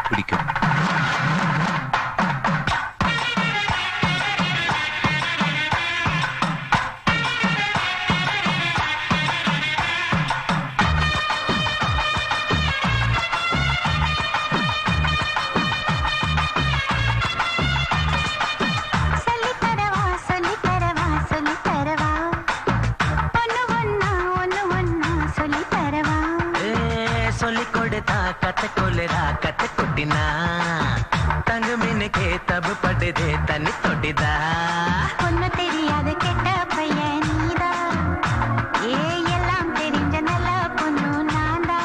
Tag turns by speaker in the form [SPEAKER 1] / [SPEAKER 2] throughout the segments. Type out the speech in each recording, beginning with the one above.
[SPEAKER 1] பிடிக்கும்.
[SPEAKER 2] தபு படுதே தண்ணி தொட்டிதா
[SPEAKER 3] ஒண்ணு தெரியாது கெட்ட பையன் நீதா எல்லாம் தெரிஞ்ச நல்ல பொண்ணு நான்தா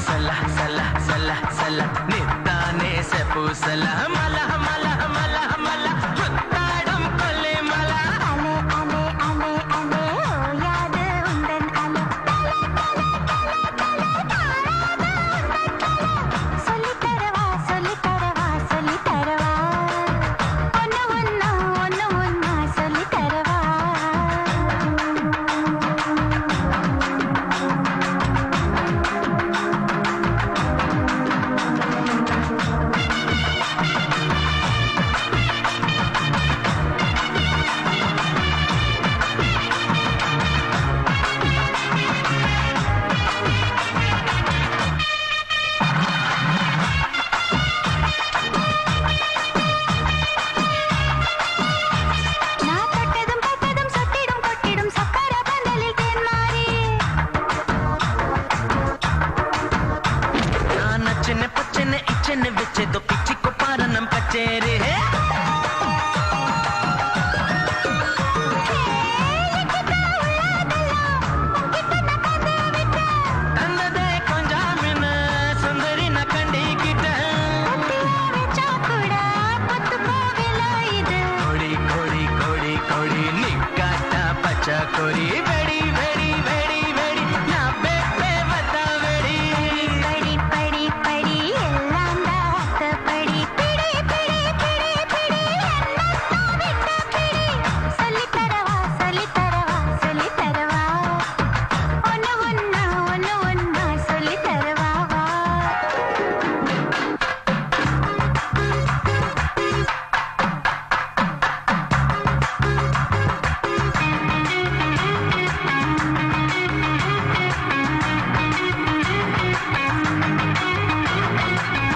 [SPEAKER 2] சல்ல சல்ல சல்ல சல்ல நித்தானே செப்பு சல்ல மல மல மல மல புத்தாடும் கொல்லே மல
[SPEAKER 3] அலே அலே அலே அலே ஓயாது உந்தன் அலே தல தல தல தல சொல்லி தரவா சொல்லி தரவா சொல்லி தரவா ஒண்ணு ஒண்ணா சொல்லி தரவா நான் தொட்டதும் பட்டதும் சொட்டிடும் கொட்டிடும் சக்கர பந்தலில் தேன்மாரி
[SPEAKER 2] நான் நச்சன பச்சன இச்சன வெச்சதோ பிச்சிக்கோ பாரணம் கச்சேரி தந்ததே கொஞ்சாமின சுந்தரி ந கண்டிக்கிட்ட
[SPEAKER 3] வெச்சா கூட பத்து போகல இது
[SPEAKER 2] கோடி கோடி கோடி கோடி நிக்காட்ட பச்சை கோரி வெடி வெடி வெடி வெடி நான் பெப்பே வத்தா வெடி
[SPEAKER 3] படி படி படி எல்லாம் தாத்த படி பிடி பிடி பிடி பிடி என்னத்தான் விட்ட பிடி சொல்லி தரவா சொல்லி தரவா சொல்லி தரவா ஒண்ணு ஒண்ணா சொல்லி தரவா வா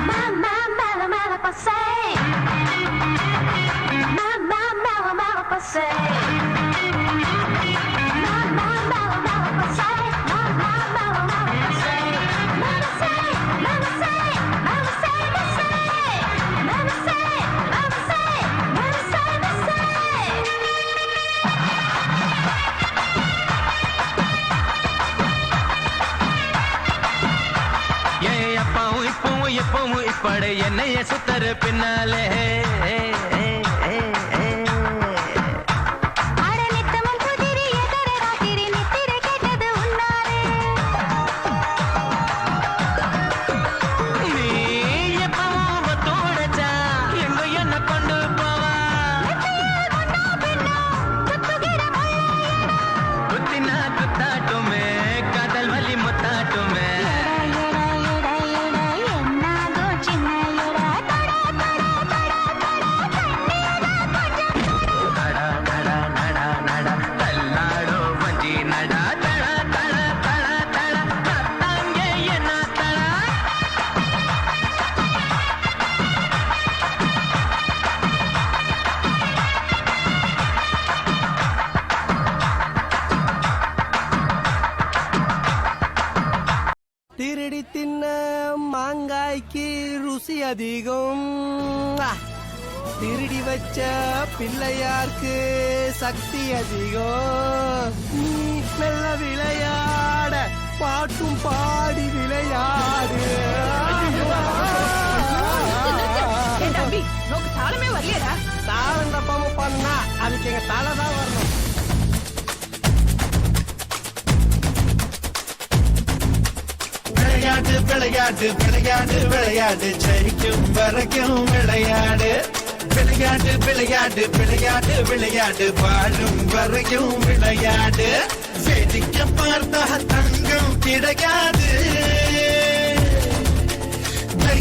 [SPEAKER 3] Mala, mala, passei. Mala, passei. Mala, passei. Mala, passei. Mala, sei, mala, sei, mala, sei, passei. Mala, sei, mala, sei, mala, sei, passei.
[SPEAKER 2] ஏ அப்பாவும் இப்பவும் எப்பவும் இப்பட என்னைய சுத்தரு பின்னாலே
[SPEAKER 3] அட நித்தமும் புதிரி எதர ராத்திரி நித்திரை கேட்டது உன்னாலே
[SPEAKER 2] நீ எப்பவும் ஒத்துழைச்சா எங்க என்ன கொண்டு போவா குத்தினா குத்தாட்டுமே காதல் வலி முத்தாட்டுமே
[SPEAKER 3] என்னாகோ சின்ன எடா தடா தடா தடா தடா
[SPEAKER 2] நடா நடா நடா நடா தள்ளாடோ வஞ்சி நடா தடா தடா தடா தடா கத்தாங்கே என்ன தடா
[SPEAKER 4] திருடி தின்ன மாங்காய்க்கு ருசி அதிகம் திருடி வச்ச பிள்ளையார்க்கு சக்தி அதிகம் நீ நல்ல விளையாட பாட்டும் பாடி விளையாடு
[SPEAKER 5] தம்பி நோக்கு தாளமே வரலையடா.
[SPEAKER 4] தாளம் தப்பாம பண்ணா அதுக்கு எங்க தலை தான் வரணும்.
[SPEAKER 6] விளையாட்டு விளையாட்டு விளையாட்டு விளையாட்டு ஜெயிக்கும் வரைக்கும் விளையாடு விளையாட்டு விளையாட்டு விளையாட்டு விளையாட்டு வாழும் வரைக்கும் விளையாடு வேடிக்கை பார்த்தா தங்கம் கிடையாது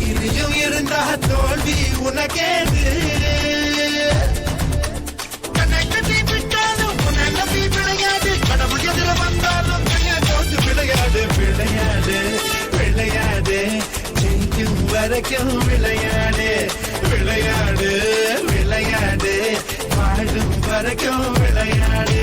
[SPEAKER 6] தைரியம் இருந்தா தோல்வி உனக்கேது கண்ணை கட்டி விட்டாலும் உன்னை நம்பி விளையாடு கடவுள் எதிர வந்தாலும் கையை போட்டு விளையாடு விளையாடு விளையாடு ஜெயிக்கும் வரைக்கும் விளையாடு விளையாடு விளையாடு வாழும் வரைக்கும் விளையாடு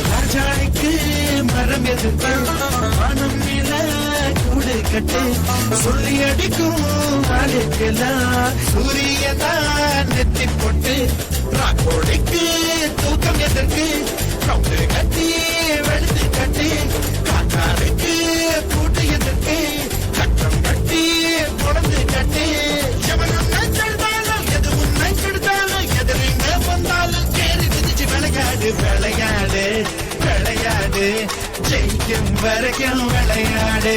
[SPEAKER 6] ராஜாய்க்கு மரம் எதிர்த்து மனம் நில கூடு கட்டு சொல்லி அடிக்கும் நாளுக்கெல்லாம் சூரியதான் நெத்தி போட்டு ராக்கோடைக்கு தூக்கம் எதற்கு கவுண்டு கட்டி வெளுத்து கட்டி காக்காருக்கு கூட்டு எதற்கு கட்டம் கட்டி தொடர்ந்து கட்டி எவனும் நைச்செடுத்தாலும் எது உன்னை கெடுத்தாலும் எதிரிங்க வந்தாலும் கேரி விதிச்சு விளையாடு விளையாடு விளையாடு ஜெயிக்கும் வரைக்கும் விளையாடு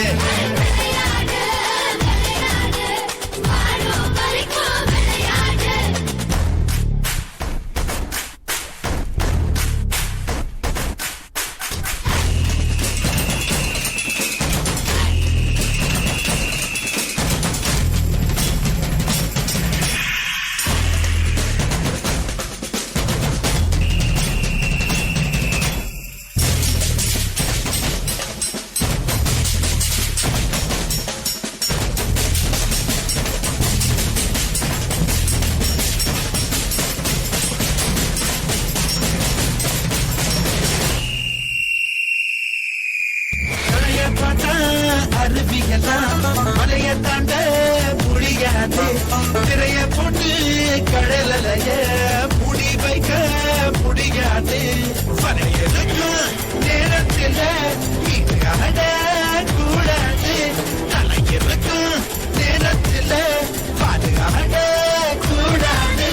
[SPEAKER 6] அருவியெல்லாம் மலைய தாண்ட முடியாது திரைய போட்டு கடலைய முடி வைக்க முடியாது வரையறுக்கும் நேரத்தில் ஆட கூடாது தலையிருக்கும் நேரத்தில் பாதுகாட கூடாது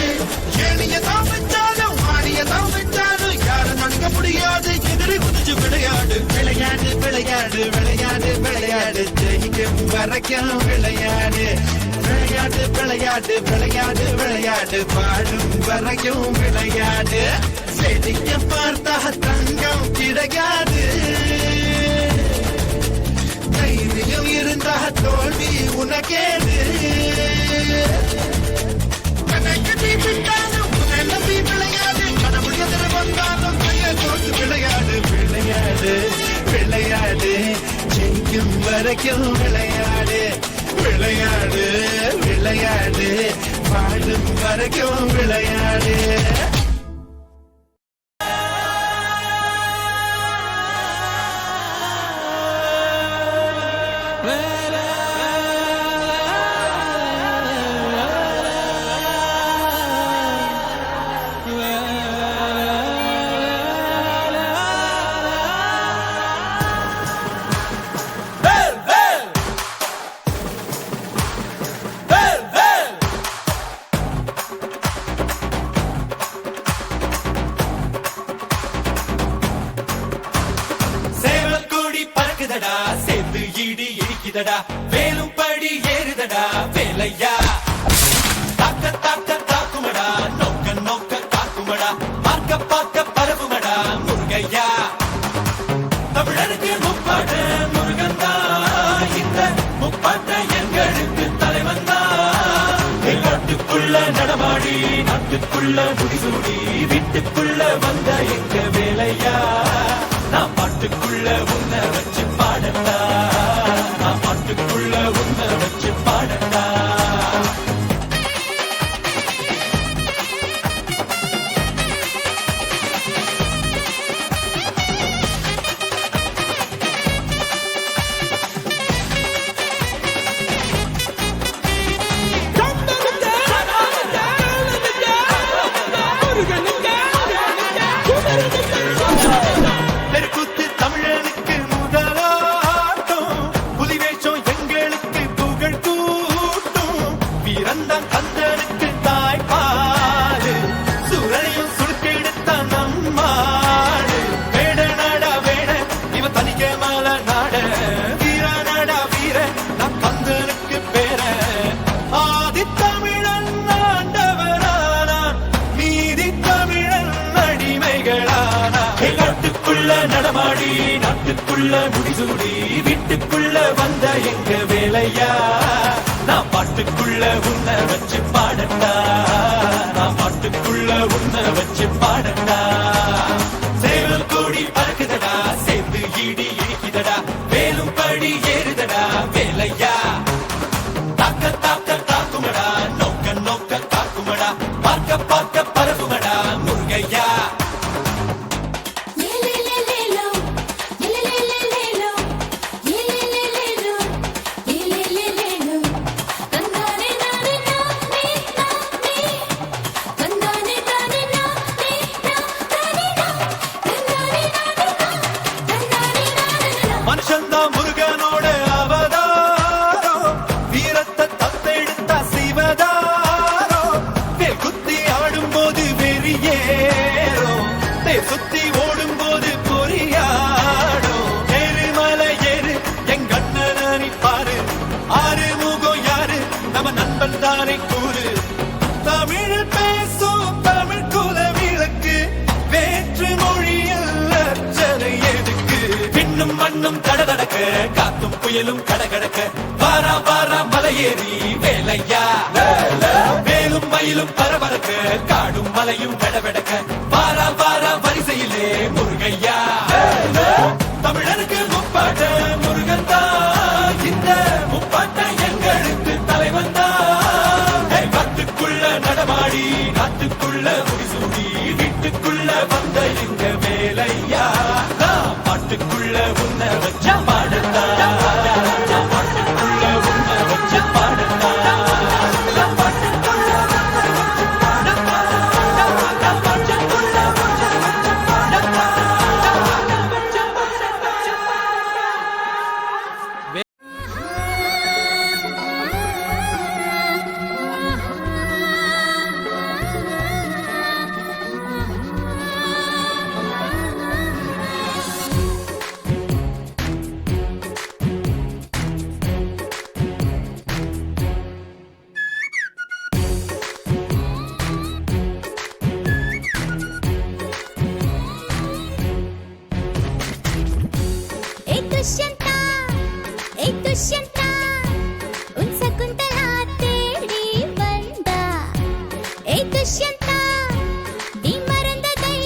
[SPEAKER 6] ஏனியதான் வச்சாலும் மானியதான் வச்சாலும் யாரும் நடுங்க முடியாது எதிரி குதிச்சு விளையாடு விளையாடு விளையாடு விளையாடு விளையாடு ஜெயிக்கும் வரைக்கும் விளையாடு விளையாடு விளையாடு விளையாடு விளையாடு வாழும் வரைக்கும் விளையாடு செடிக்க பார்த்தா தங்கம் கிடையாது தைரியம் இருந்தா தோல்வி உனக்கேது கண்ணை கட்டி விட்டாலும் உன்னை நம்பி விளையாடு கடவுள் எதிர வந்தாலும் கையை தோற்று விளையாடு விளையாடு விளையாடு ஜெயிக்கும் வரைக்கும் விளையாடு விளையாடு விளையாடு வாழும் வரைக்கும் விளையாடு சேர்ந்து இடி இடிக்குதடா வேலும் படி ஏறுதடா வேலையா தாக்க தாக்க தாக்குமடா நோக்க நோக்க காக்குமடா பார்க்க பார்க்க பரவுமடா முருகையா தமிழருக்கு முப்பாட்ட முருகந்தா இந்த முப்பாட்ட எங்களுக்கு தலைவந்தா நாட்டுக்குள்ள நடமாடி நாட்டுக்குள்ள முடிசூடி வீட்டுக்குள்ள வந்த எங்க வேலையா நான் பாட்டுக்குள்ள உன்னை வச்சு பாடட்டா நான் பாட்டுக்குள்ள உன்னை வச்சு பாடட்டா தமிழனுக்கு முதலாட்டம் புலிவேஷம் எங்களுக்கு புகழ் கூ அவனுக்கு தாய்ப்பாடு சுரளையும் சுருக்கெடுத்த நம்மாடு வேட நாடா வேட இவன் தனிக்க மால நாட வீர நாடா வீர நம் கந்தனுக்கு பேர ஆதித்தமிழன் ஆண்டவரானான் நீதி தமிழன் அடிமைகளானான் நாட்டுக்குள்ள நடமாடி நாட்டுக்குள்ள முடிசூடி வீட்டுக்குள்ள வந்த எங்க வேலையா நான் பாட்டுக்குள்ள உன்னை வச்சு பாடட்டா நான் பாட்டுக்குள்ள உன்னை வச்சு பாடட்டா சேவல் கோடி பறக்குதடா சேர்ந்து இடி இடிக்குதடா வேலும் படி ஏறுதடா வேலையா தாக்க தாக்க தாக்குமடா நோக்க நோக்க தாக்குமடா பார்க்க பார்க்க பரவுமடா முருகையா மனுஷன்தான் முருகனோட அவதாரம் வீரத்தை தத்தெடுத்த சிவதாரம் வேல் குத்தி ஆடும் போது வெறியேறும் தேர் சுத்தி ஓடும் போது பொறியாடும் ஏறுமலை ஏறு எங்கண்ணனி பாரு ஆறு முகம் யாரு நம்ம நண்பன் தானே கூறு தமிழில் பேசும் தமிழ் குல விளக்கு வேற்று மொழியில் அச்சனை எதுக்கு பின்னும் மண்ணும் தடதடக்க காத்தும் புயலும் கடகடக்க வாரா வாரா மலையேறி வேலையா வேலும் மயிலும் பரபரக்க காடும் மலையும் வெடவெடக்க வாரா வாரா வரிசையிலே முருகையா தமிழருக்கு முப்பாட்ட முருகன் தான் இந்த முப்பாட்ட எங்களுக்கு தலைவன் தான் காட்டுக்குள்ள நடமாடி நாட்டுக்குள்ள முடிசூடி வீட்டுக்குள்ள வந்த எங்க வேலையா நான் பாட்டுக்குள்ள உன்னை வச்ச பாடட்டா பாட்டுக்குள்ள உன்னை வச்ச பாடட்டா
[SPEAKER 3] துஷ்யந்தா உன் சகுந்தலா தேடி வந்தா துஷ்யந்தா நீ மறந்ததை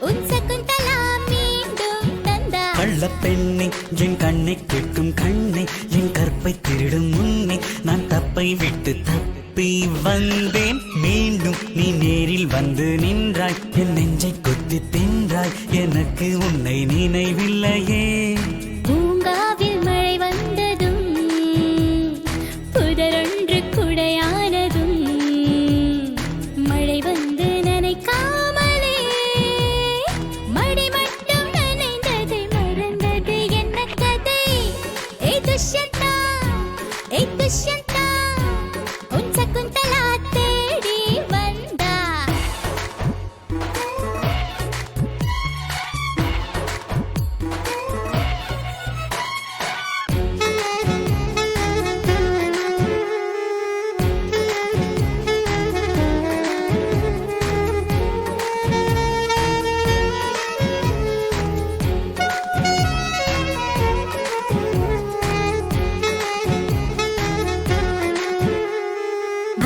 [SPEAKER 3] உன் சகுந்தலா மீண்டும் தந்தா
[SPEAKER 1] கள்ளப்பெண்ணே என் கண்ணை கேட்கும் கண்ணை என் கற்பை திருடும் முன்னே நான் தப்பை விட்டு தப்பி வந்தேன் மீண்டும் நீ நேரில் வந்து நின்றாய் என் நெஞ்சை கொத்தி தின்றாய் எனக்கு உன்னை நினைவில்லையே
[SPEAKER 3] பூங்காவில் மழை வந்ததும் புதரொன்று குடையானதும் மழை வந்து நனைக்காமலே மடி மட்டும் நனைந்தது மறந்தது என்ன கதை துஷ்யந்தா துஷ்யந்தா உன் சகுந்தலா தேடி வந்தா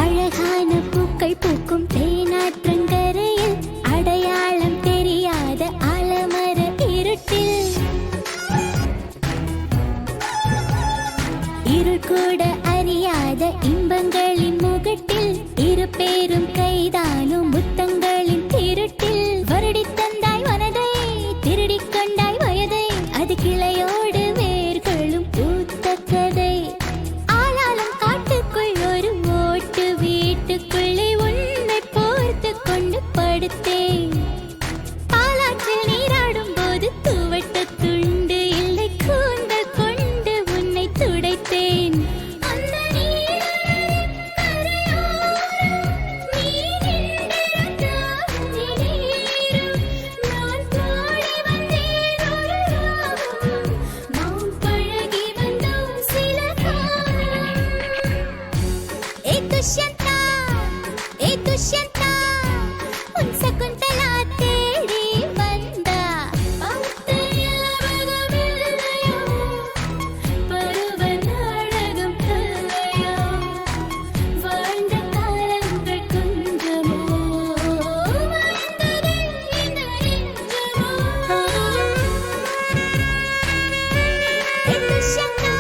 [SPEAKER 3] அழகான பூக்கள் பூக்கும் தேனாற்றங்கரையில் அடையாளம் தெரியாத ஆலமர இருட்டில் இருள் கூட அறியாத இன்பங்களின் முகட்டில் இரு பேரும் கைதானும் முத்தங்களின் திருட்டில் வருடித் தந்தாய் மனதை திருடிக் கொண்டாய் வயதை அது கிளையோடு வேர்களும் பூத்த கதை ஆளாலும் காட்டுக்குள் ஒரு ஓட்டு வீட்டுக்குள்ளே உன்னை போர்த்து துஷ்யந்தா உன் சகுந்தலா தேடி வந்தா பார்த்து ஞாபகமில்லையோ பருவ நாடகம் கல்லையோ வாழ்ந்த காலங்கள் கொஞ்சமோ வாழ்ந்ததே இந்த நெஞ்சமோ துஷ்யந்தா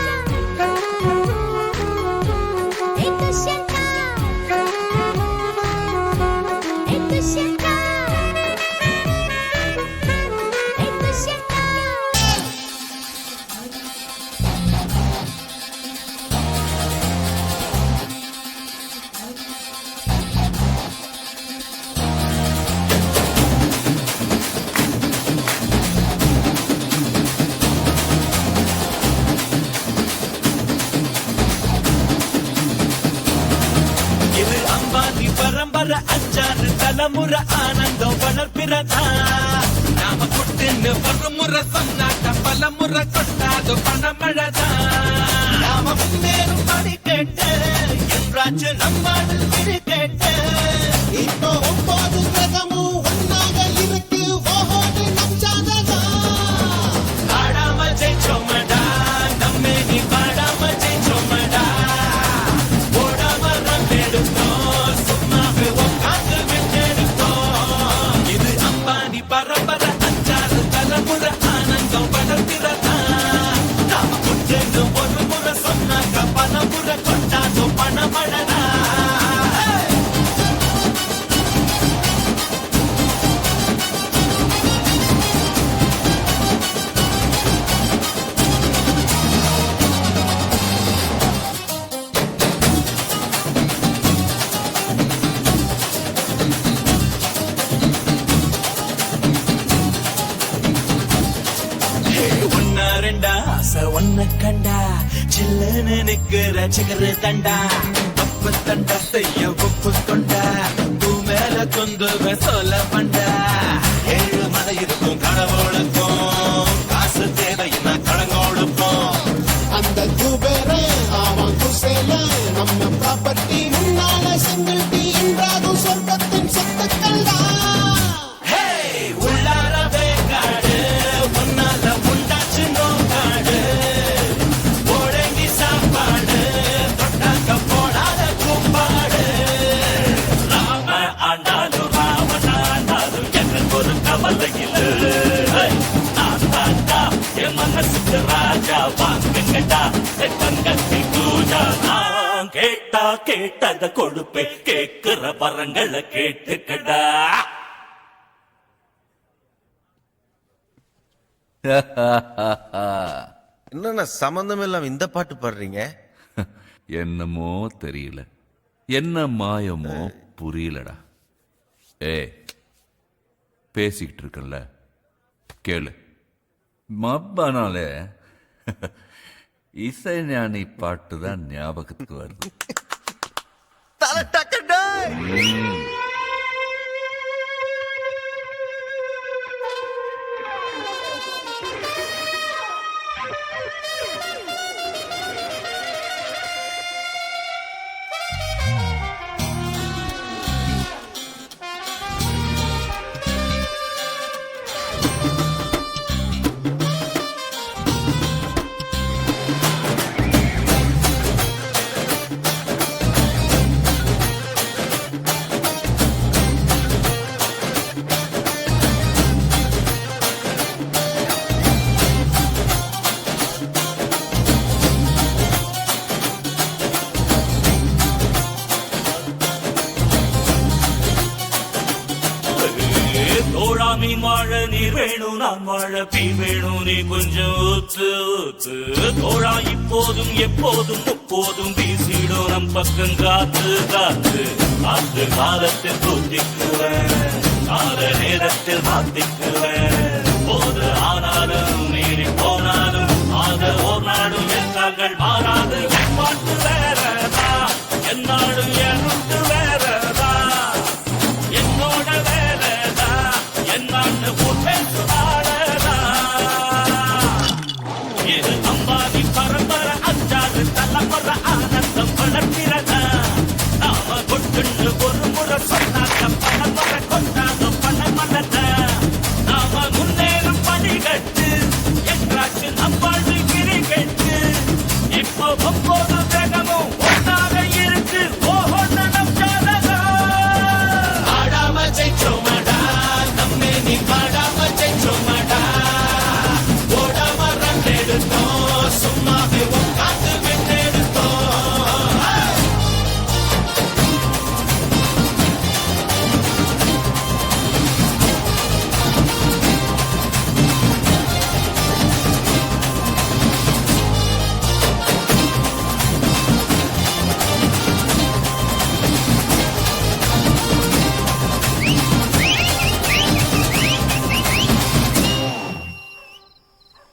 [SPEAKER 6] இது அம்பானி பரம்பரை அஞ்சாறு தலைமுறை ஆனந்தம் வளர்ப்பிறதா நாம குட்டின்னு ஒரு முறை சொன்னாட்ட பல முறை கொண்டாது பணமழதா நாம முன்னேறும் படி கேட்டு என்றாச்சு நம்மாடு விழி கேட்டு இப்போ 9 கிரகமும் ஒன்னாக இருக்கு ஓஹோடு நம் ஜாதகா ஆடாம ஜெயிச்சோமடா நம்மே நீ பாடாம ஜெயிச்சோமடா ஓடாம ரன் எடுத்தோம் சும்மாவே உட்காந்து விட்டெடுத்தோம் இது அம்பானி பரம்பரை அஞ்சாறு தலைமுறை ஆனந்தம் வளர்க்கிறதா நாம குட்டேன்னு ஒரு முறை சொன்னாக்க பல முறை கொண்டாதும் பணமழதா ஒன்னா ரெண்டா ஆசை ஒன்ன கண்டா சில்லுன்னு நிக்கிற சிகரு தண்டா தப்பு தண்டா செய்ய ஒப்பு கொண்டா பூ மேல கொந்து சொல்ல பண்டா 7 மலை இருக்கும் கடவுளுக்கும் காசு தேவைன்னா கடங்கோடுப்போம்
[SPEAKER 7] அந்த குபேரே அவன் குசேல நம்ம ப்ராப்பர்ட்டி முன்னால செங்கல்டி என்றாகும் சொர்க்கத்தின் சொத்துக்கள்டா
[SPEAKER 6] உள்ளாரவே காடு ஒன்னால உண்டாச்சு நோக்காடு போடங்கி சாப்பாடு தொட்டாக்க போடாத கூப்பாடு ராம ஆண்டாலும் ராமனானாலும் எனக்கு ஒரு கவலை இல்லை நான் தாண்டா என் மனசுக்கு ராஜா வாங்குங்கடா தங்கத்தி பூஜா நான் கேட்டா கேட்டத கொடுப்பேன் கேட்கிற வரங்களை கேட்டுக்கடா
[SPEAKER 8] என்னன்னா சம்பந்தம் இல்லாம இந்த பாட்டு பாடுறீங்க?
[SPEAKER 9] என்னமோ தெரியல, என்ன மாயமோ புரியலடா. பேசிக்கிட்டு இருக்கல கேளு. மப்பானாலே இசைஞானி பாட்டு தான் ஞாபகத்துக்கு வருது.
[SPEAKER 8] தலை டக்கடா.
[SPEAKER 1] மீன் வாழ நீர் வேணும், நான் வாழ பீன் வேணும், நீ கொஞ்சம் ஊத்து ஊத்து. தோழா இப்போதும் எப்போதும் முப்போதும் வீசிடும் நம் பக்கம் காத்து காத்து. காத்து காலத்தில் தூத்திக்குவேன், கால நேரத்தில் மாத்திக்குவேன். போது ஆனாலும் மீறி போனாலும் ஆக ஓர் நாடும் எங்கள் மாறாது. என் பாட்டு வேறதா, என்னாடும் என் ரூட்டு வேறதா, என்னோட வேறதா, என்னான்னு பேசுவாடதா. இது அம்பாதி பரம்பரை அஞ்சாறு தலைமுறை ஆனந்தம் வளர்க்கிறதா. நாம கொட்டு ஒரு முறை
[SPEAKER 6] சொன்னா